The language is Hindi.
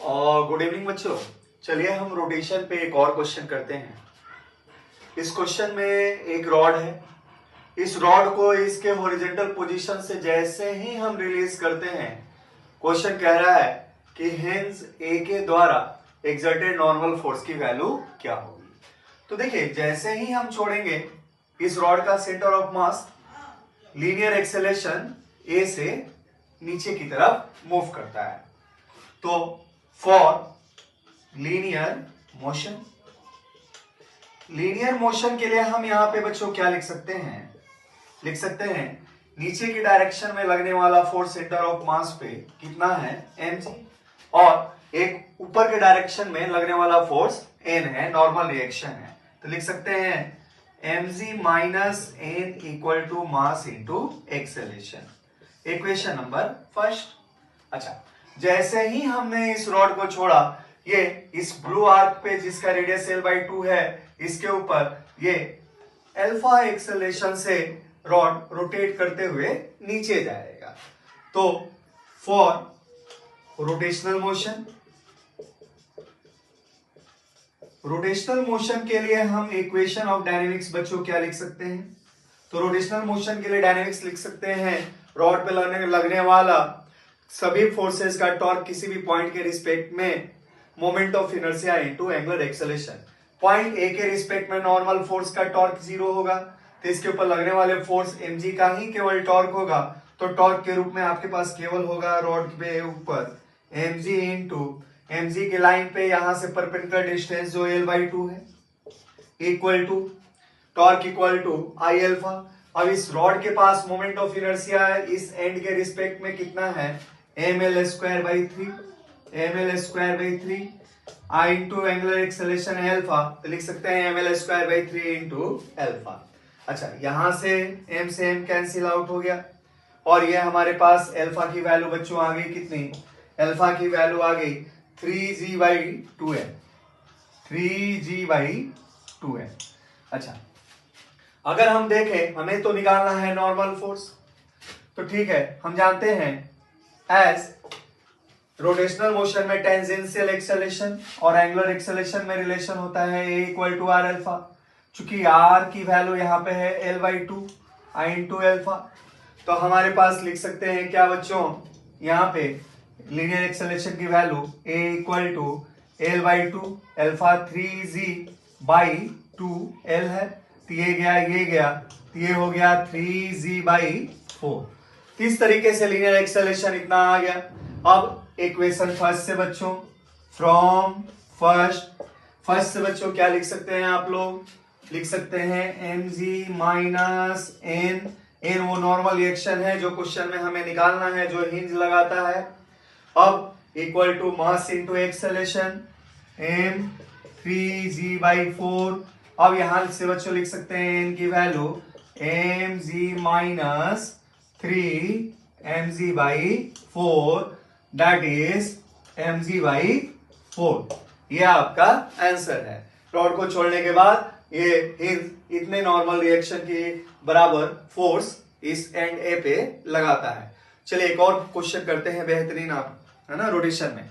और गुड इवनिंग बच्चों। चलिए हम रोटेशन पे एक और क्वेश्चन करते हैं। इस क्वेश्चन में एक रॉड है। इस रॉड को इसके हॉरिजॉन्टल पोजीशन से जैसे ही हम रिलीज करते हैं, क्वेश्चन कह रहा है कि हेंस ए के द्वारा एक्सर्टेड नॉर्मल फोर्स की वैल्यू क्या होगी। तो देखिए, जैसे ही हम छोड़ेंगे इस रॉड का centre of mass linear acceleration A से नीचे की तरफ मूव करता है। तो फॉर लीनियर मोशन के लिए हम यहां पे बच्चों क्या लिख सकते हैं नीचे की डायरेक्शन में लगने वाला फोर्स सेंटर ऑफ मास पे कितना है, mg, और एक ऊपर के डायरेक्शन में लगने वाला फोर्स n है, नॉर्मल रिएक्शन है। तो लिख सकते हैं mg minus n equal to mass into acceleration, equation number first. अच्छा, जैसे ही हमने इस रॉड को छोड़ा, ये इस ब्लू आर्क पे जिसका रेडियस L/2 है, इसके ऊपर ये अल्फा एक्सेलरेशन से रॉड रोटेट करते हुए नीचे जाएगा। तो फॉर रोटेशनल मोशन के लिए हम इक्वेशन ऑफ डायनेमिक्स बच्चों क्या लिख सकते हैं? तो रोटेशनल मोशन के लिए डायनेमिक्स लिख सकते हैं रॉड पे लगने वाला सभी फोर्सेस का टॉर्क किसी भी पॉइंट के रिस्पेक्ट में moment of inertia into angular acceleration. Point A के रिस्पेक्ट में नॉर्मल फोर्स का टॉर्क 0 होगा, तो इसके ऊपर लगने वाले फोर्स mg का ही केवल टॉर्क होगा। तो टॉर्क के रूप में आपके पास केवल होगा रॉड पे ऊपर mg इंटू mg के लाइन पे यहां से परपेंडिकुलर डिस्टेंस जो L/2 है, equal to torque equal to I alpha. अब इस रॉड के पास मोमेंट ऑफ इनर्शिया इस एंड के रिस्पेक्ट में कितना है, ml² I into angular acceleration alpha, तो लिख सकते हैं ml² इंटू अल्फा। अच्छा, यहां से m कैंसिल आउट हो गया और ये हमारे पास अल्फा की वैल्यू बच्चों आ गई कितनी, अल्फा की वैल्यू आ गई 3g/2n, 3g/2n। अच्छा, अगर हम देखें, हमें तो निकालना है नॉर्मल फोर्स, तो ठीक है, हम जानते हैं एज रोटेशनल मोशन में टेंजेंशियल एक्सेलरेशन और एंगुलर एक्सेलरेशन में रिलेशन होता है A equal to R alpha. चूंकि R की वैल्यू यहाँ पे है L/2 I इंटू अल्फा, तो हमारे पास लिख सकते हैं क्या बच्चों, यहाँ पे लीनियर एक्सेलरेशन की value A equal to L/2 alpha 3g/2l है। तो ये गया, तो ये हो गया 3g/4। इस तरीके से लीनियर एक्सेलरेशन इतना आ गया। अब इक्वेशन फर्स्ट से बच्चों, फ्रॉम फर्स्ट से बच्चों क्या लिख सकते हैं आप लोग, लिख सकते हैं mg माइनस n वो नॉर्मल रिएक्शन है जो क्वेश्चन में हमें निकालना है, जो हिंज लगाता है। अब equal to mass into acceleration m 3g/4। अब यहां से बच्चों लिख सकते हैं n की value mg minus 3mg/4, that is mg/4। ये आपका आंसर है। रॉड को छोड़ने के बाद ये इतने नॉर्मल रिएक्शन के बराबर फोर्स इस एंड ए पे लगाता है। चलिए एक और क्वेश्चन करते हैं बेहतरीन, आप है ना, रोटेशन में।